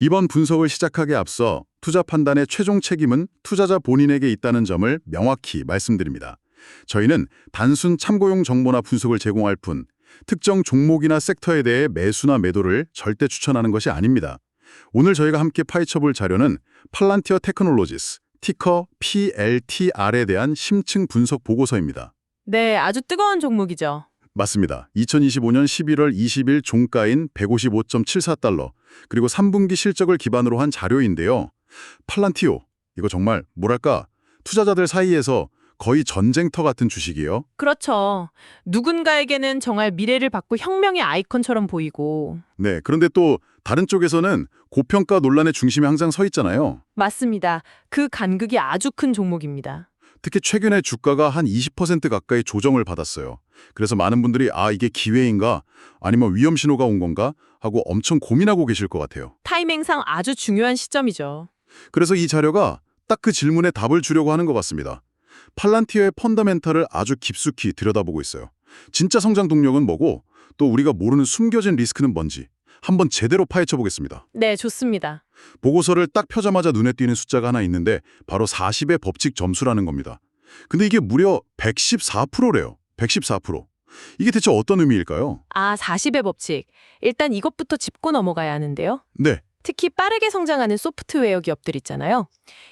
이번 분석을 시작하기에 앞서 투자 판단의 최종 책임은 투자자 본인에게 있다는 점을 명확히 말씀드립니다. 저희는 단순 참고용 정보나 분석을 제공할 뿐 특정 종목이나 섹터에 대해 매수나 매도를 절대 추천하는 것이 아닙니다. 오늘 저희가 함께 파헤쳐볼 자료는 팔란티어 테크놀로지스, 티커 PLTR에 대한 심층 분석 보고서입니다. 네, 아주 뜨거운 종목이죠. 맞습니다. 2025년 11월 20일 종가인 155.74달러, 그리고 3분기 실적을 기반으로 한 자료인데요. 팔란티오, 이거 정말 뭐랄까, 투자자들 사이에서 거의 전쟁터 같은 주식이에요. 그렇죠. 누군가에게는 정말 미래를 바꿀 혁명의 아이콘처럼 보이고. 네, 그런데 또 다른 쪽에서는 고평가 논란의 중심에 항상 서 있잖아요. 맞습니다. 그 간극이 아주 큰 종목입니다. 특히 최근에 주가가 한 20% 가까이 조정을 받았어요. 그래서 많은 분들이 이게 기회인가 아니면 위험 신호가 온 건가 하고 엄청 고민하고 계실 것 같아요. 타이밍상 아주 중요한 시점이죠. 그래서 이 자료가 딱 그 질문에 답을 주려고 하는 것 같습니다. 팔란티어의 펀더멘탈을 아주 깊숙이 들여다보고 있어요. 진짜 성장 동력은 뭐고 또 우리가 모르는 숨겨진 리스크는 뭔지 한번 제대로 파헤쳐 보겠습니다. 네, 좋습니다. 보고서를 딱 펴자마자 눈에 띄는 숫자가 하나 있는데 바로 40의 법칙 점수라는 겁니다. 근데 이게 무려 114%래요. 114%. 이게 대체 어떤 의미일까요? 40의 법칙. 일단 이것부터 짚고 넘어가야 하는데요. 네. 특히 빠르게 성장하는 소프트웨어 기업들 있잖아요.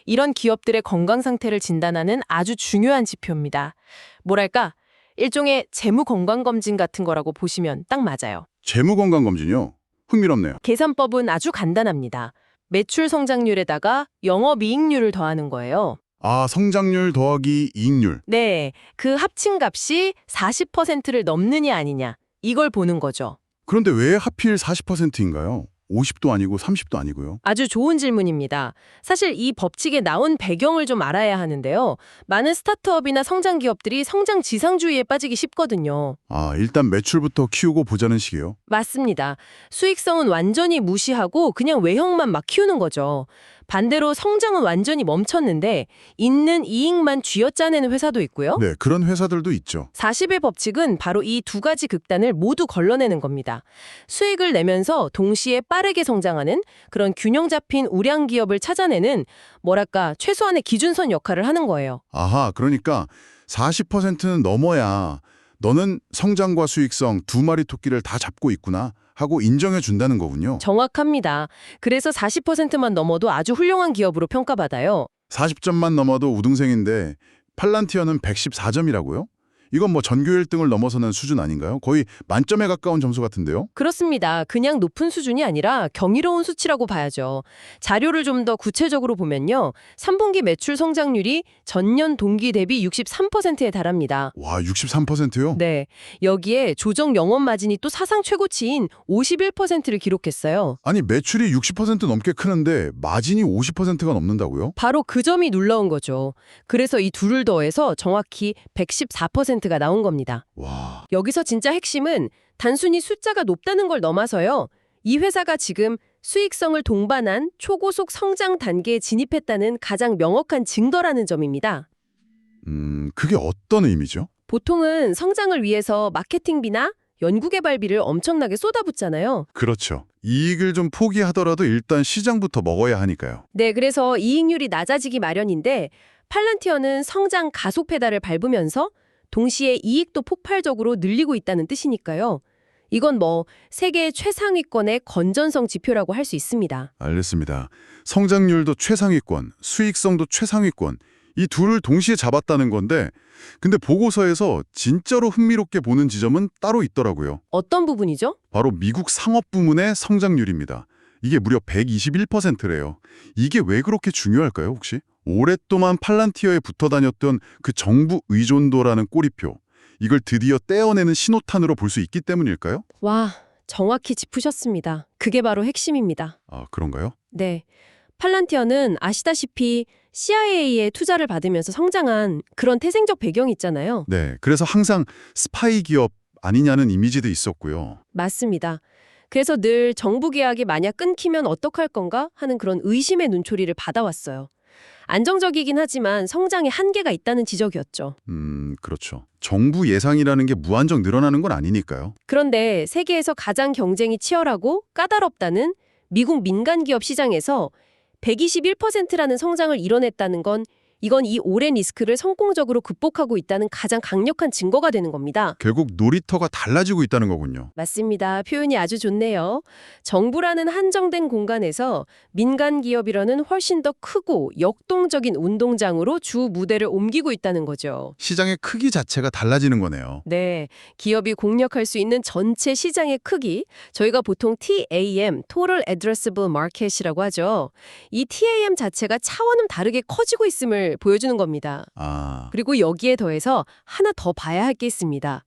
이런 기업들의 건강 상태를 진단하는 아주 중요한 지표입니다. 뭐랄까, 일종의 재무 건강 검진 같은 거라고 보시면 딱 맞아요. 재무건강검진이요? 흥미롭네요. 계산법은 아주 간단합니다. 매출 성장률에다가 영업이익률을 더하는 거예요. 성장률 더하기 이익률. 네, 그 합친 값이 40%를 넘느냐 아니냐, 이걸 보는 거죠. 그런데 왜 하필 40%인가요? 50도 아니고 30도 아니고요. 아주 좋은 질문입니다. 사실 이 법칙에 나온 배경을 좀 알아야 하는데요. 많은 스타트업이나 성장 기업들이 성장 지상주의에 빠지기 쉽거든요. 일단 매출부터 키우고 보자는 식이에요. 맞습니다. 수익성은 완전히 무시하고 그냥 외형만 막 키우는 거죠. 반대로 성장은 완전히 멈췄는데 있는 이익만 쥐어짜내는 회사도 있고요. 네, 그런 회사들도 있죠. 40의 법칙은 바로 이 두 가지 극단을 모두 걸러내는 겁니다. 수익을 내면서 동시에 빠르게 성장하는 그런 균형 잡힌 우량 기업을 찾아내는 뭐랄까 최소한의 기준선 역할을 하는 거예요. 그러니까 40%는 넘어야 너는 성장과 수익성 두 마리 토끼를 다 잡고 있구나 하고 인정해 준다는 거군요. 정확합니다. 그래서 40%만 넘어도 아주 훌륭한 기업으로 평가받아요. 40점만 넘어도 우등생인데 팔란티어는 114점이라고요? 이건 뭐 전교 1등을 넘어서는 수준 아닌가요? 거의 만점에 가까운 점수 같은데요? 그렇습니다. 그냥 높은 수준이 아니라 경이로운 수치라고 봐야죠. 자료를 좀 더 구체적으로 보면요. 3분기 매출 성장률이 전년 동기 대비 63%에 달합니다. 와, 63%요? 네, 여기에 조정 영업 마진이 또 사상 최고치인 51%를 기록했어요. 아니, 매출이 60% 넘게 크는데 마진이 50%가 넘는다고요? 바로 그 점이 놀라운 거죠. 그래서 이 둘을 더해서 정확히 114%가 나온 겁니다. 와, 여기서 진짜 핵심은 단순히 숫자가 높다는 걸 넘어서요. 이 회사가 지금 수익성을 동반한 초고속 성장 단계에 진입했다는 가장 명확한 증거라는 점입니다. 그게 어떤 의미죠? 보통은 성장을 위해서 마케팅비나 연구개발비를 엄청나게 쏟아붓잖아요. 그렇죠. 이익을 좀 포기하더라도 일단 시장부터 먹어야 하니까요. 네, 그래서 이익률이 낮아지기 마련인데 팔란티어는 성장 가속 페달을 밟으면서 동시에 이익도 폭발적으로 늘리고 있다는 뜻이니까요. 이건 세계 최상위권의 건전성 지표라고 할 수 있습니다. 알겠습니다. 성장률도 최상위권, 수익성도 최상위권, 이 둘을 동시에 잡았다는 건데 근데 보고서에서 진짜로 흥미롭게 보는 지점은 따로 있더라고요. 어떤 부분이죠? 바로 미국 상업 부문의 성장률입니다. 이게 무려 121%래요. 이게 왜 그렇게 중요할까요, 혹시? 오랫동안 팔란티어에 붙어 다녔던 그 정부 의존도라는 꼬리표, 이걸 드디어 떼어내는 신호탄으로 볼 수 있기 때문일까요? 와, 정확히 짚으셨습니다. 그게 바로 핵심입니다. 그런가요? 네. 팔란티어는 아시다시피 CIA의 투자를 받으면서 성장한 그런 태생적 배경이 있잖아요. 네, 그래서 항상 스파이 기업 아니냐는 이미지도 있었고요. 맞습니다. 그래서 늘 정부 계약이 만약 끊기면 어떡할 건가 하는 그런 의심의 눈초리를 받아왔어요. 안정적이긴 하지만 성장에 한계가 있다는 지적이었죠. 그렇죠. 정부 예상이라는 게 무한정 늘어나는 건 아니니까요. 그런데 세계에서 가장 경쟁이 치열하고 까다롭다는 미국 민간 기업 시장에서 121%라는 성장을 이뤄냈다는 건 이건 이 오랜 리스크를 성공적으로 극복하고 있다는 가장 강력한 증거가 되는 겁니다. 결국 놀이터가 달라지고 있다는 거군요. 맞습니다. 표현이 아주 좋네요. 정부라는 한정된 공간에서 민간 기업이라는 훨씬 더 크고 역동적인 운동장으로 주 무대를 옮기고 있다는 거죠. 시장의 크기 자체가 달라지는 거네요. 네, 기업이 공략할 수 있는 전체 시장의 크기, 저희가 보통 TAM, Total Addressable Market이라고 하죠. 이 TAM 자체가 차원은 다르게 커지고 있음을 보여주는 겁니다. 아, 그리고 여기에 더해서 하나 더 봐야 할 게 있습니다.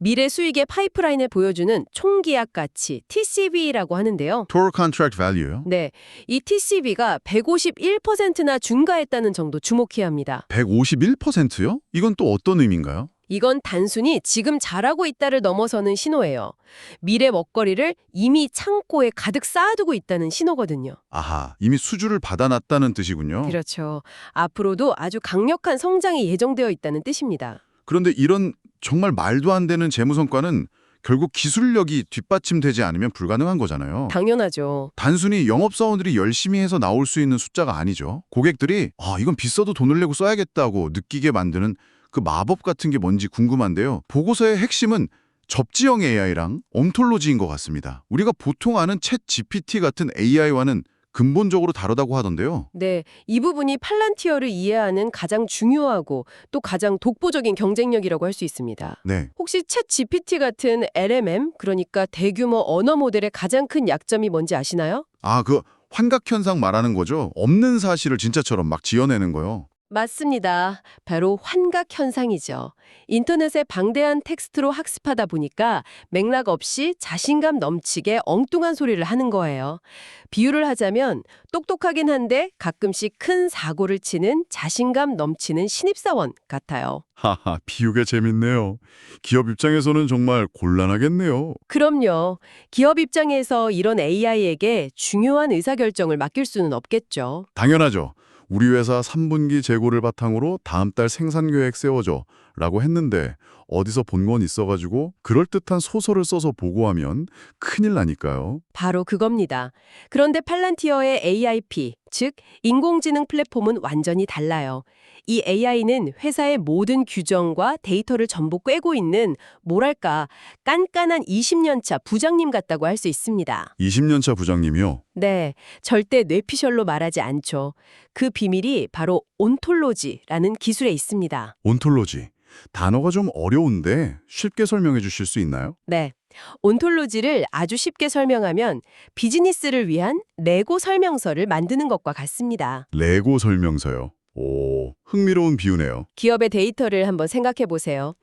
미래 수익의 파이프라인을 보여주는 총계약 가치, TCV라고 하는데요. Total Contract Value요? 네, 이 TCV가 151%나 증가했다는 정도 주목해야 합니다. 151%요? 이건 또 어떤 의미인가요? 이건 단순히 지금 잘하고 있다를 넘어서는 신호예요. 미래 먹거리를 이미 창고에 가득 쌓아두고 있다는 신호거든요. 아하, 이미 수주를 받아놨다는 뜻이군요. 그렇죠. 앞으로도 아주 강력한 성장이 예정되어 있다는 뜻입니다. 그런데 이런 정말 말도 안 되는 재무 성과는 결국 기술력이 뒷받침되지 않으면 불가능한 거잖아요. 당연하죠. 단순히 영업사원들이 열심히 해서 나올 수 있는 숫자가 아니죠. 고객들이 이건 비싸도 돈을 내고 써야겠다고 느끼게 만드는 그 마법 같은 게 뭔지 궁금한데요. 보고서의 핵심은 접지형 AI랑 온톨로지인 것 같습니다. 우리가 보통 아는 챗 GPT 같은 AI와는 근본적으로 다르다고 하던데요. 네, 이 부분이 팔란티어를 이해하는 가장 중요하고 또 가장 독보적인 경쟁력이라고 할 수 있습니다. 네. 혹시 챗 GPT 같은 LMM, 그러니까 대규모 언어 모델의 가장 큰 약점이 뭔지 아시나요? 그 환각현상 말하는 거죠? 없는 사실을 진짜처럼 막 지어내는 거요. 맞습니다. 바로 환각 현상이죠. 인터넷에 방대한 텍스트로 학습하다 보니까 맥락 없이 자신감 넘치게 엉뚱한 소리를 하는 거예요. 비유를 하자면 똑똑하긴 한데 가끔씩 큰 사고를 치는 자신감 넘치는 신입사원 같아요. 하하, 비유가 재밌네요. 기업 입장에서는 정말 곤란하겠네요. 그럼요. 기업 입장에서 이런 AI에게 중요한 의사결정을 맡길 수는 없겠죠. 당연하죠. 우리 회사 3분기 재고를 바탕으로 다음 달 생산 계획 세워줘 라고 했는데 어디서 본 건 있어가지고 그럴듯한 소설을 써서 보고하면 큰일 나니까요. 바로 그겁니다. 그런데 팔란티어의 AIP, 즉 인공지능 플랫폼은 완전히 달라요. 이 AI는 회사의 모든 규정과 데이터를 전부 꿰고 있는 뭐랄까 깐깐한 20년차 부장님 같다고 할 수 있습니다. 20년차 부장님이요? 네, 절대 뇌피셜로 말하지 않죠. 그 비밀이 바로 온톨로지라는 기술에 있습니다. 온톨로지. 단어가 좀 어려운데 쉽게 설명해 주실 수 있나요? 네. 온톨로지를 아주 쉽게 설명하면 비즈니스를 위한 레고 설명서를 만드는 것과 같습니다. 레고 설명서요. 오, 흥미로운 비유네요. 기업의 데이터를 한번 생각해 보세요.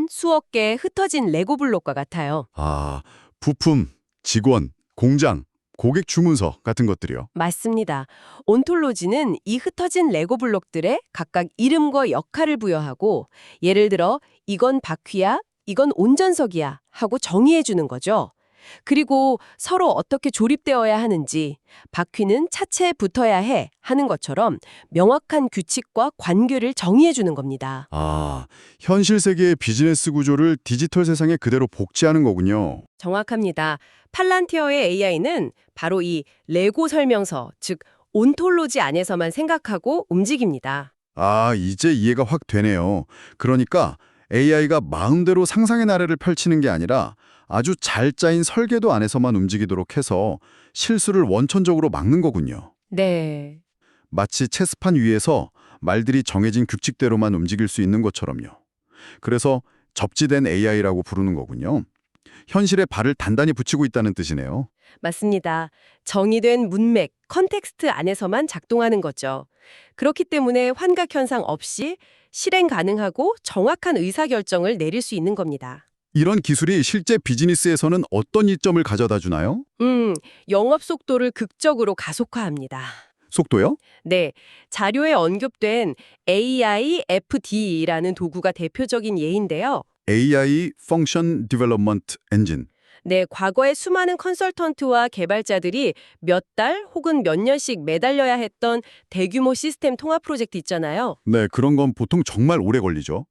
수억 개의 흩어진 레고 블록과 같아요. 부품, 직원, 공장, 고객 주문서 같은 것들이요. 맞습니다. 온톨로지는 이 흩어진 레고 블록들에 각각 이름과 역할을 부여하고 예를 들어 이건 바퀴야, 이건 운전석이야 하고 정의해 주는 거죠. 그리고 서로 어떻게 조립되어야 하는지, 바퀴는 차체에 붙어야 해 하는 것처럼 명확한 규칙과 관계를 정의해 주는 겁니다. 현실 세계의 비즈니스 구조를 디지털 세상에 그대로 복제하는 거군요. 정확합니다. 팔란티어의 AI는 바로 이 레고 설명서, 즉 온톨로지 안에서만 생각하고 움직입니다. 이제 이해가 확 되네요. 그러니까 AI가 마음대로 상상의 나래를 펼치는 게 아니라 아주 잘 짜인 설계도 안에서만 움직이도록 해서 실수를 원천적으로 막는 거군요. 네. 마치 체스판 위에서 말들이 정해진 규칙대로만 움직일 수 있는 것처럼요. 그래서 접지된 AI라고 부르는 거군요. 현실에 발을 단단히 붙이고 있다는 뜻이네요. 맞습니다. 정의된 문맥, 컨텍스트 안에서만 작동하는 거죠. 그렇기 때문에 환각 현상 없이 실행 가능하고 정확한 의사결정을 내릴 수 있는 겁니다. 이런 기술이 실제 비즈니스에서는 어떤 이점을 가져다 주나요? 영업 속도를 극적으로 가속화합니다. 속도요? 네, 자료에 언급된 AIFD라는 도구가 대표적인 예인데요. AI Function Development Engine. 네, 과거에 수많은 컨설턴트와 개발자들이 몇 달 혹은 몇 년씩 매달려야 했던 대규모 시스템 통합 프로젝트 있잖아요. 네, 그런 건 보통 정말 오래 걸리죠.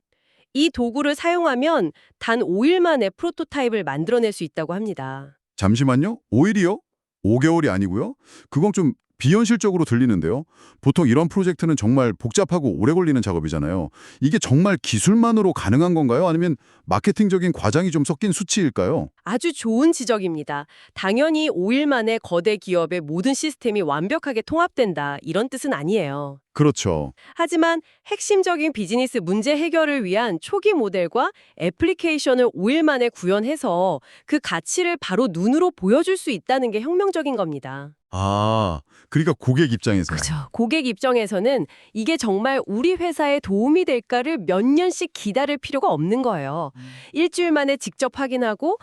이 도구를 사용하면 단 5일 만에 프로토타입을 만들어낼 수 있다고 합니다. 잠시만요. 5일이요? 5개월이 아니고요? 그건 좀 비현실적으로 들리는데요. 보통 이런 프로젝트는 정말 복잡하고 오래 걸리는 작업이잖아요. 이게 정말 기술만으로 가능한 건가요? 아니면 마케팅적인 과장이 좀 섞인 수치일까요? 아주 좋은 지적입니다. 당연히 5일 만에 거대 기업의 모든 시스템이 완벽하게 통합된다, 이런 뜻은 아니에요. 그렇죠. 하지만 핵심적인 비즈니스 문제 해결을 위한 초기 모델과 애플리케이션을 5일 만에 구현해서 그 가치를 바로 눈으로 보여줄 수 있다는 게 혁명적인 겁니다. 아, 그러니까 고객 입장에서. 그렇죠. 고객 입장에서는 이게 정말 우리 회사에 도움이 될까를 몇 년씩 기다릴 필요가 없는 거예요. 일주일 만에 직접 확인하고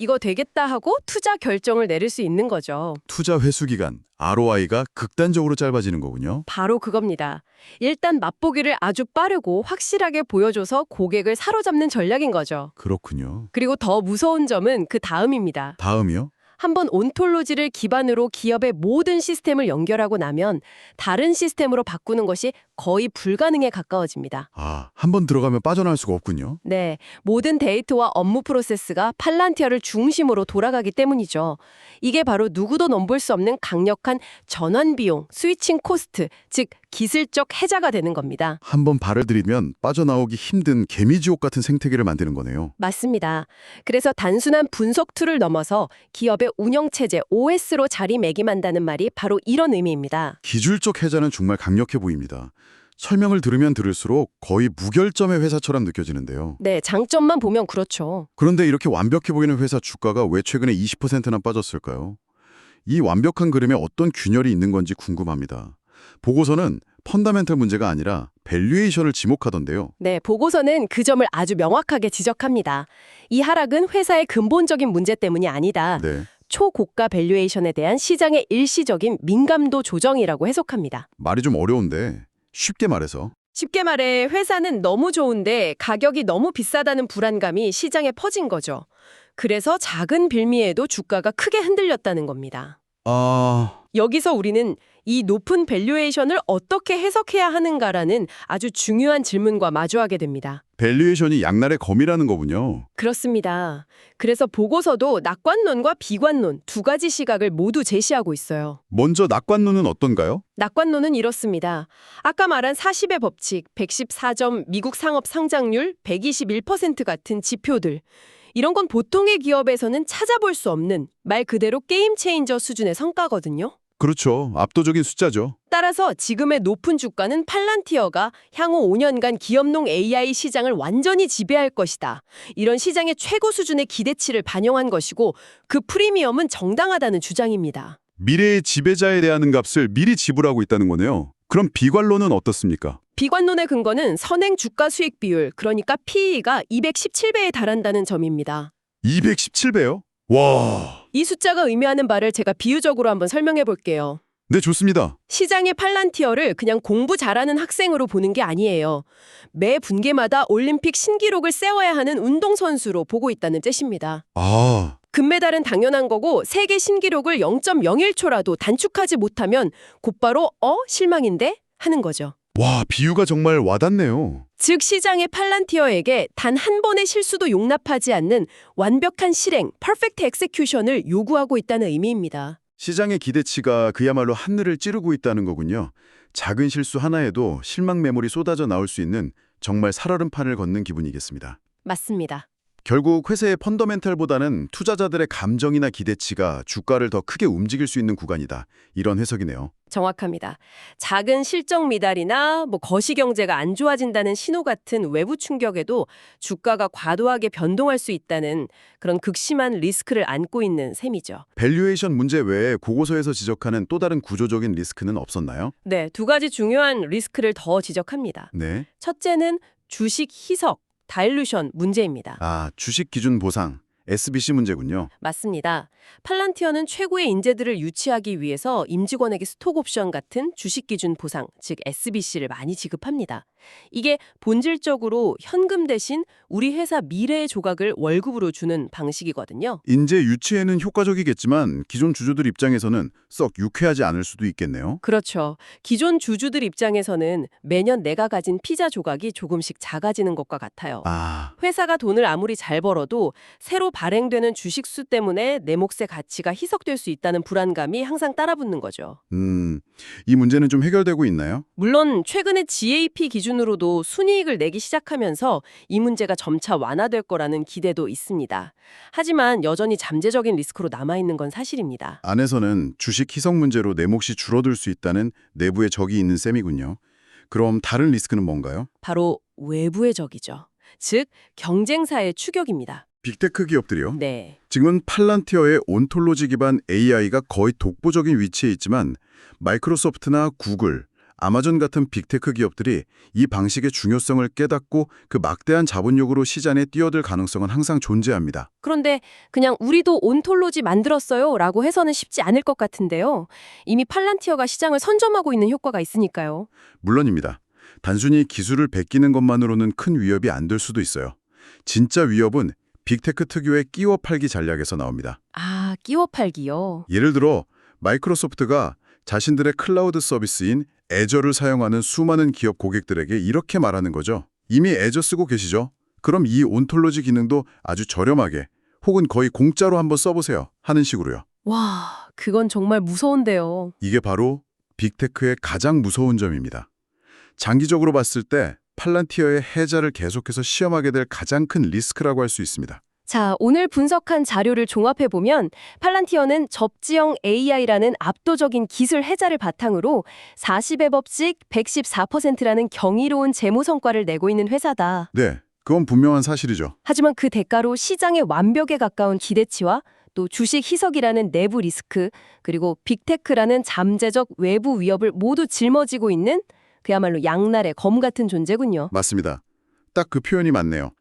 이거 되겠다 하고 투자 결정을 내릴 수 있는 거죠. 투자 회수 기간, ROI가 극단적으로 짧아지는 거군요. 바로 그겁니다. 일단 맛보기를 아주 빠르고 확실하게 보여줘서 고객을 사로잡는 전략인 거죠. 그렇군요. 그리고 더 무서운 점은 그 다음입니다. 다음이요? 한번 온톨로지를 기반으로 기업의 모든 시스템을 연결하고 나면 다른 시스템으로 바꾸는 것이 거의 불가능에 가까워집니다. 아, 한번 들어가면 빠져나올 수가 없군요. 네, 모든 데이터와 업무 프로세스가 팔란티어를 중심으로 돌아가기 때문이죠. 이게 바로 누구도 넘볼 수 없는 강력한 전환 비용, 스위칭 코스트, 즉 기술적 해자가 되는 겁니다. 한번 발을 들이면 빠져나오기 힘든 개미지옥 같은 생태계를 만드는 거네요. 맞습니다. 그래서 단순한 분석 툴을 넘어서 기업의 운영체제 OS로 자리매김한다는 말이 바로 이런 의미입니다. 기술적 해자는 정말 강력해 보입니다. 설명을 들으면 들을수록 거의 무결점의 회사처럼 느껴지는데요. 네, 장점만 보면 그렇죠. 그런데 이렇게 완벽해 보이는 회사 주가가 왜 최근에 20%나 빠졌을까요? 이 완벽한 그림에 어떤 균열이 있는 건지 궁금합니다. 보고서는 펀더멘털 문제가 아니라 밸류에이션을 지목하던데요. 네, 보고서는 그 점을 아주 명확하게 지적합니다. 이 하락은 회사의 근본적인 문제 때문이 아니다. 네, 초고가 밸류에이션에 대한 시장의 일시적인 민감도 조정이라고 해석합니다. 말이 좀 어려운데 쉽게 말해서 쉽게 말해 회사는 너무 좋은데 가격이 너무 비싸다는 불안감이 시장에 퍼진 거죠. 그래서 작은 빌미에도 주가가 크게 흔들렸다는 겁니다. 여기서 우리는 이 높은 밸류에이션을 어떻게 해석해야 하는가라는 아주 중요한 질문과 마주하게 됩니다. 밸류에이션이 양날의 검이라는 거군요. 그렇습니다. 그래서 보고서도 낙관론과 비관론 두 가지 시각을 모두 제시하고 있어요. 먼저 낙관론은 어떤가요? 낙관론은 이렇습니다. 아까 말한 40의 법칙, 114점 미국 상업 상장률, 121% 같은 지표들. 이런 건 보통의 기업에서는 찾아볼 수 없는 말 그대로 게임 체인저 수준의 성과거든요. 그렇죠. 압도적인 숫자죠. 따라서 지금의 높은 주가는 팔란티어가 향후 5년간 기업용 AI 시장을 완전히 지배할 것이다. 이런 시장의 최고 수준의 기대치를 반영한 것이고 그 프리미엄은 정당하다는 주장입니다. 미래의 지배자에 대한 값을 미리 지불하고 있다는 거네요. 그럼 비관론은 어떻습니까? 비관론의 근거는 선행 주가 수익 비율, 그러니까 PE가 217배에 달한다는 점입니다. 217배요? 와, 이 숫자가 의미하는 바를 제가 비유적으로 한번 설명해 볼게요. 네, 좋습니다. 시장의 팔란티어를 그냥 공부 잘하는 학생으로 보는 게 아니에요. 매 분기마다 올림픽 신기록을 세워야 하는 운동선수로 보고 있다는 뜻입니다. 아, 금메달은 당연한 거고 세계 신기록을 0.01초라도 단축하지 못하면 곧바로 실망인데? 하는 거죠. 와, 비유가 정말 와닿네요. 즉 시장의 팔란티어에게 단 한 번의 실수도 용납하지 않는 완벽한 실행, 퍼펙트 엑세큐션을 요구하고 있다는 의미입니다. 시장의 기대치가 그야말로 하늘을 찌르고 있다는 거군요. 작은 실수 하나에도 실망 매물이 쏟아져 나올 수 있는 정말 살얼음판을 걷는 기분이겠습니다. 맞습니다. 결국 회사의 펀더멘털보다는 투자자들의 감정이나 기대치가 주가를 더 크게 움직일 수 있는 구간이다. 이런 해석이네요. 정확합니다. 작은 실적 미달이나 거시경제가 안 좋아진다는 신호 같은 외부 충격에도 주가가 과도하게 변동할 수 있다는 그런 극심한 리스크를 안고 있는 셈이죠. 밸류에이션 문제 외에 보고서에서 지적하는 또 다른 구조적인 리스크는 없었나요? 네, 두 가지 중요한 리스크를 더 지적합니다. 네. 첫째는 주식 희석, 다일루션 문제입니다. 아, 주식 기준 보상, SBC 문제군요. 맞습니다. 팔란티어는 최고의 인재들을 유치하기 위해서 임직원에게 스톡옵션 같은 주식기준 보상, 즉 SBC를 많이 지급합니다. 이게 본질적으로 현금 대신 우리 회사 미래의 조각을 월급으로 주는 방식이거든요. 인재 유치에는 효과적이겠지만 기존 주주들 입장에서는 썩 유쾌하지 않을 수도 있겠네요. 그렇죠. 기존 주주들 입장에서는 매년 내가 가진 피자 조각이 조금씩 작아지는 것과 같아요. 아, 회사가 돈을 아무리 잘 벌어도 새로 발행되는 주식수 때문에 내 몫의 가치가 희석될 수 있다는 불안감이 항상 따라붙는 거죠. 이 문제는 좀 해결되고 있나요? 물론 최근에 GAP 기준으로도 순이익을 내기 시작하면서 이 문제가 점차 완화될 거라는 기대도 있습니다. 하지만 여전히 잠재적인 리스크로 남아있는 건 사실입니다. 안에서는 주식 희석 문제로 내 몫이 줄어들 수 있다는 내부의 적이 있는 셈이군요. 그럼 다른 리스크는 뭔가요? 바로 외부의 적이죠. 즉, 경쟁사의 추격입니다. 빅테크 기업들이요? 네. 지금은 팔란티어의 온톨로지 기반 AI가 거의 독보적인 위치에 있지만 마이크로소프트나 구글, 아마존 같은 빅테크 기업들이 이 방식의 중요성을 깨닫고 그 막대한 자본력으로 시장에 뛰어들 가능성은 항상 존재합니다. 그런데 그냥 우리도 온톨로지 만들었어요 라고 해서는 쉽지 않을 것 같은데요. 이미 팔란티어가 시장을 선점하고 있는 효과가 있으니까요. 물론입니다. 단순히 기술을 베끼는 것만으로는 큰 위협이 안 될 수도 있어요. 진짜 위협은 빅테크 특유의 끼워 팔기 전략에서 나옵니다. 아, 끼워 팔기요. 예를 들어 마이크로소프트가 자신들의 클라우드 서비스인 애저를 사용하는 수많은 기업 고객들에게 이렇게 말하는 거죠. 이미 애저 쓰고 계시죠? 그럼 이 온톨로지 기능도 아주 저렴하게 혹은 거의 공짜로 한번 써보세요 하는 식으로요. 와, 그건 정말 무서운데요. 이게 바로 빅테크의 가장 무서운 점입니다. 장기적으로 봤을 때 팔란티어의 해자를 계속해서 시험하게 될 가장 큰 리스크라고 할 수 있습니다. 자, 오늘 분석한 자료를 종합해보면 팔란티어는 접지형 AI라는 압도적인 기술 해자를 바탕으로 40의 법칙 114%라는 경이로운 재무 성과를 내고 있는 회사다. 네, 그건 분명한 사실이죠. 하지만 그 대가로 시장의 완벽에 가까운 기대치와 또 주식 희석이라는 내부 리스크, 그리고 빅테크라는 잠재적 외부 위협을 모두 짊어지고 있는 그야말로 양날의 검 같은 존재군요. 맞습니다. 딱 그 표현이 맞네요.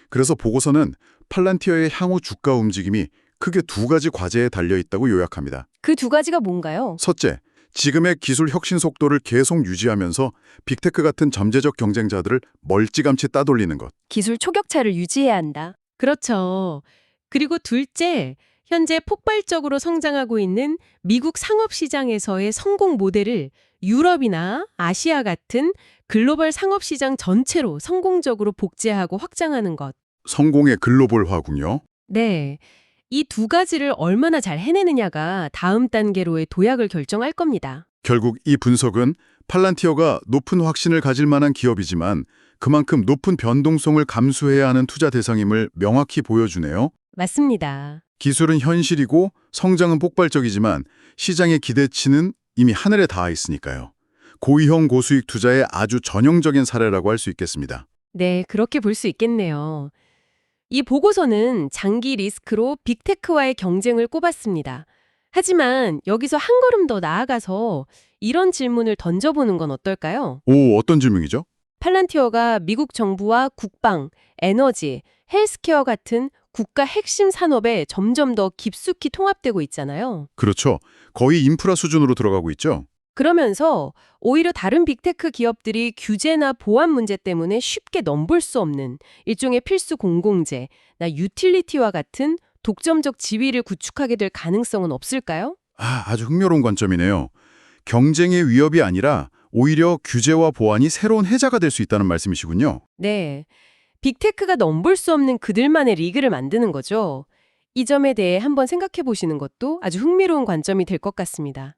그래서 보고서는 팔란티어의 향후 주가 움직임이 크게 두 가지 과제에 달려있다고 요약합니다. 그 두 가지가 뭔가요? 첫째, 지금의 기술 혁신 속도를 계속 유지하면서 빅테크 같은 잠재적 경쟁자들을 멀찌감치 따돌리는 것. 기술 초격차를 유지해야 한다. 그렇죠. 그리고 둘째, 현재 폭발적으로 성장하고 있는 미국 상업시장에서의 성공 모델을 유럽이나 아시아 같은 글로벌 상업시장 전체로 성공적으로 복제하고 확장하는 것. 성공의 글로벌화군요. 네. 이 두 가지를 얼마나 잘 해내느냐가 다음 단계로의 도약을 결정할 겁니다. 결국 이 분석은 팔란티어가 높은 확신을 가질 만한 기업이지만 그만큼 높은 변동성을 감수해야 하는 투자 대상임을 명확히 보여주네요. 맞습니다. 기술은 현실이고 성장은 폭발적이지만 시장의 기대치는 이미 하늘에 닿아 있으니까요. 고위험 고수익 투자의 아주 전형적인 사례라고 할 수 있겠습니다. 네, 그렇게 볼 수 있겠네요. 이 보고서는 장기 리스크로 빅테크와의 경쟁을 꼽았습니다. 하지만 여기서 한 걸음 더 나아가서 이런 질문을 던져보는 건 어떨까요? 오, 어떤 질문이죠? 팔란티어가 미국 정부와 국방, 에너지, 헬스케어 같은 국가 핵심 산업에 점점 더 깊숙이 통합되고 있잖아요. 그렇죠. 거의 인프라 수준으로 들어가고 있죠. 그러면서 오히려 다른 빅테크 기업들이 규제나 보안 문제 때문에 쉽게 넘볼 수 없는 일종의 필수 공공재나 유틸리티와 같은 독점적 지위를 구축하게 될 가능성은 없을까요? 아주 흥미로운 관점이네요. 경쟁의 위협이 아니라 오히려 규제와 보안이 새로운 해자가 될 수 있다는 말씀이시군요. 네. 빅테크가 넘볼 수 없는 그들만의 리그를 만드는 거죠. 이 점에 대해 한번 생각해 보시는 것도 아주 흥미로운 관점이 될 것 같습니다.